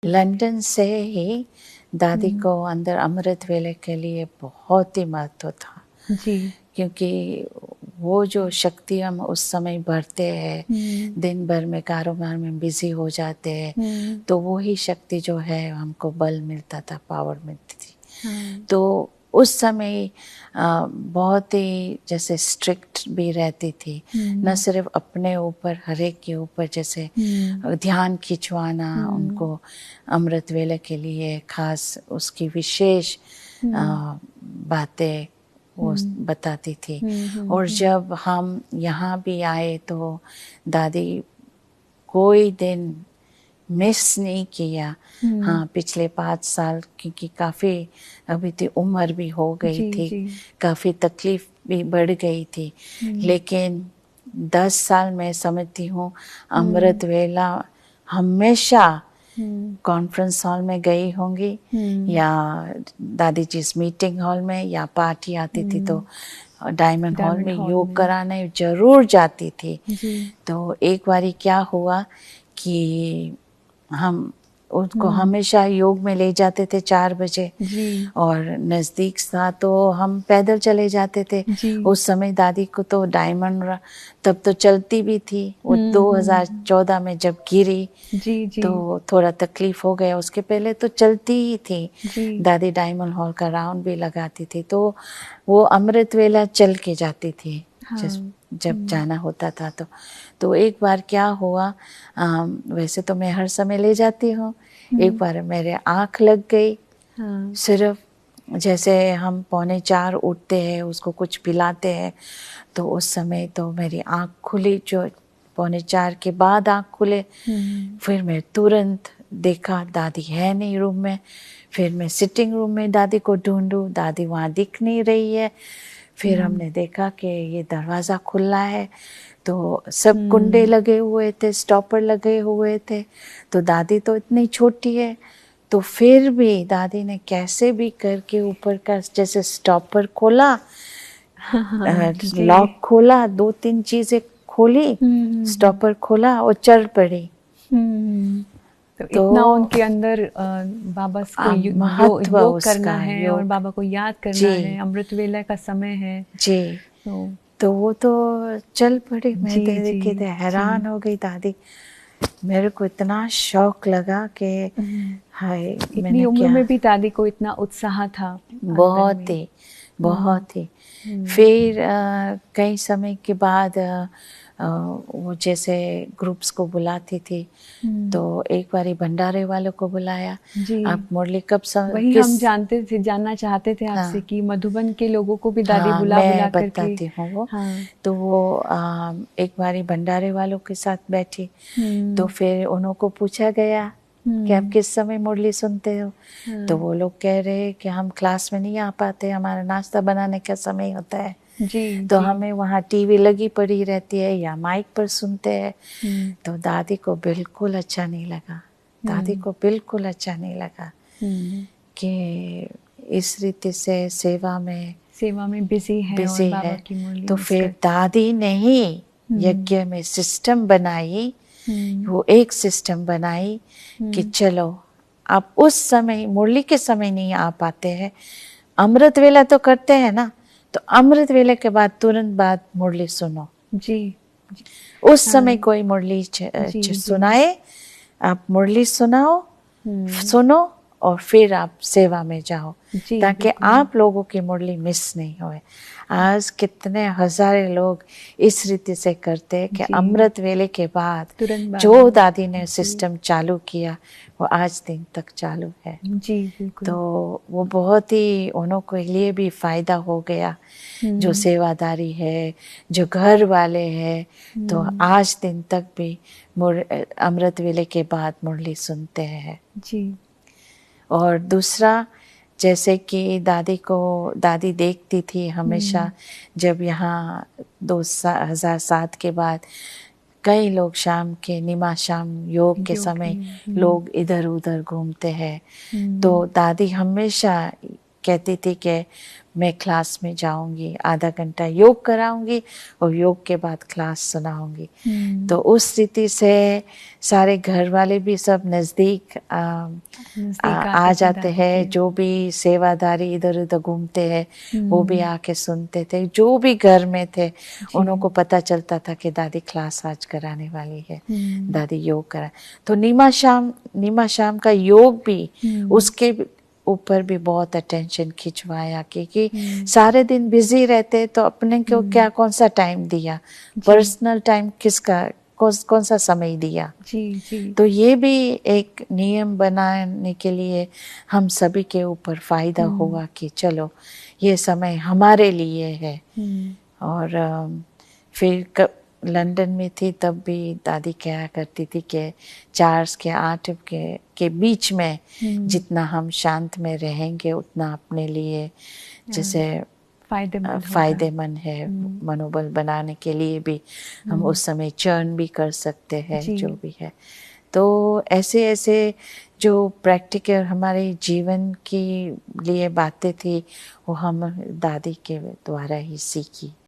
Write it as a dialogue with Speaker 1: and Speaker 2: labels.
Speaker 1: London से ही दादी को अंदर अमृत वेले के लिए बहुत ही महत्व था
Speaker 2: जी।
Speaker 1: क्योंकि वो जो शक्ति हम उस समय भरते हैं, दिन भर में कारोबार में बिजी हो जाते हैं, तो वो ही शक्ति जो है हमको बल मिलता था, पावर मिलती थी। तो उस समय बहुत ही जैसे स्ट्रिक्ट भी रहती थी, न सिर्फ अपने ऊपर, हर एक के ऊपर, जैसे ध्यान खिंचवाना उनको अमृत वेले के लिए खास उसकी विशेष बातें वो बताती थी। और जब हम यहाँ भी आए तो दादी कोई दिन मिस नहीं किया। हाँ, पिछले 5 साल क्योंकि काफ़ी अभी तो उम्र भी हो गई थी, काफ़ी तकलीफ भी बढ़ गई थी, लेकिन 10 साल मैं समझती हूँ अमृत वेला हमेशा कॉन्फ्रेंस हॉल में गई होंगी या दादी जिस मीटिंग हॉल में या पार्टी आती थी तो डायमंड हॉल में योग कराने जरूर जाती थी। तो एक बारी क्या हुआ कि हम उनको हमेशा योग में ले जाते थे 4 बजे और नज़दीक था तो हम पैदल चले जाते थे। उस समय दादी को तो डायमंड तब तो चलती भी थी, वो 2014 में जब गिरी तो थोड़ा तकलीफ हो गया, उसके पहले तो चलती ही थी। दादी डायमंड हॉल का राउंड भी लगाती थी, तो वो अमृत वेला चल के जाती थी। जब जाना होता था तो एक बार क्या हुआ, वैसे तो मैं हर समय ले जाती हूँ, एक बार मेरे आँख लग गई। सिर्फ जैसे हम 3:45 उठते हैं, उसको कुछ पिलाते हैं, तो उस समय तो मेरी आँख खुली, जो 3:45 के बाद आँख खुले। फिर मैं तुरंत देखा दादी है नहीं रूम में, फिर मैं सिटिंग रूम में दादी को ढूंढूं, दादी वहाँ दिख नहीं रही है। फिर हमने देखा कि ये दरवाज़ा खुला है, तो सब कुंडे लगे हुए थे, स्टॉपर लगे हुए थे, तो दादी तो इतनी छोटी है, तो फिर भी दादी ने कैसे भी करके ऊपर का जैसे स्टॉपर खोला, लॉक खोला, 2-3 चीजें खोली, स्टॉपर खोला और चल पड़ी।
Speaker 2: तो इतना उनके अंदर बाबा को योग करना है और बाबा को याद करना है, अमृत वेला का समय है
Speaker 1: जी। तो वो तो चल पड़ी। मैं देख के हैरान हो गई दादी, मेरे को इतना शौक लगा कि हाय,
Speaker 2: इतनी उम्र में भी दादी को इतना उत्साह था।
Speaker 1: बहुत ही बहुत ही। फिर कई समय के बाद वो जैसे ग्रुप्स को बुलाती थी, तो एक बारी भंडारे वालों को बुलाया। आप मुरली कब
Speaker 2: वही हम जानना चाहते थे आपसे कि मधुबन के लोगों को भी दादी बुला करके
Speaker 1: बताती हूँ वो। तो वो एक बारी भंडारे वालों के साथ बैठी, तो फिर उनको पूछा गया कि आप किस समय मुरली सुनते हो, तो वो लोग कह रहे कि हम क्लास में नहीं आ पाते, हमारा नाश्ता बनाने का समय होता है, तो हमें वहाँ टीवी लगी पड़ी रहती है या माइक पर सुनते हैं। तो दादी को बिल्कुल अच्छा नहीं लगा, दादी को बिल्कुल अच्छा नहीं लगा कि इस रीति से सेवा में बिजी है और बाबा की मुरली। तो फिर दादी ने ही यज्ञ में सिस्टम बनाई, वो एक सिस्टम बनाई कि चलो आप उस समय मुरली के समय नहीं आ पाते हैं, अमृत वेला तो करते हैं ना, तो अमृत वेले के बाद तुरंत बाद मुरली सुनो। उस समय कोई मुरली सुनाए, आप मुरली सुनाओ, सुनो और फिर आप सेवा में जाओ, ताकि आप लोगों की मुरली मिस नहीं होए। आज कितने हजारे लोग इस रीति से करते हैं कि अमृत वेले के बाद जो दादी ने सिस्टम चालू किया वो आज दिन तक चालू है। तो वो बहुत ही उन्हों के लिए भी फायदा हो गया, जो सेवादारी है, जो घर वाले हैं, तो आज दिन तक भी अमृत वेले के बाद मुरली सुनते हैं। और दूसरा, जैसे कि दादी देखती थी हमेशा, जब यहाँ 2007 के बाद कई लोग शाम के निमाशाम योग के समय लोग इधर उधर घूमते हैं, तो दादी हमेशा कहती थी कि मैं क्लास में जाऊंगी, आधा घंटा योग कराऊंगी और योग के बाद क्लास सुनाऊंगी। तो उस स्थिति से सारे घर वाले भी सब नज़दीक आ जाते हैं। जो भी सेवादारी इधर उधर घूमते हैं वो भी आके सुनते थे। जो भी घर में थे उन्हों को पता चलता था कि दादी क्लास आज कराने वाली है, दादी योग करा। तो नीमा शाम का योग भी उसके ऊपर भी बहुत अटेंशन खिंचवाया, क्योंकि सारे दिन बिजी रहते तो अपने को क्या कौन सा टाइम दिया, पर्सनल टाइम किसका कौन सा समय दिया।
Speaker 2: जी।
Speaker 1: तो ये भी एक नियम बनाने के लिए हम सभी के ऊपर फायदा होगा कि चलो ये समय हमारे लिए है। और फिर लंदन में थी तब भी दादी क्या करती थी कि 4 से 8 के बीच में जितना हम शांत में रहेंगे उतना अपने लिए जैसे फायदेमंद है। मनोबल बनाने के लिए भी हम उस समय चर्न भी कर सकते हैं, जो भी है। तो ऐसे ऐसे जो प्रैक्टिकल हमारे जीवन की लिए बातें थी वो हम दादी के द्वारा ही सीखी।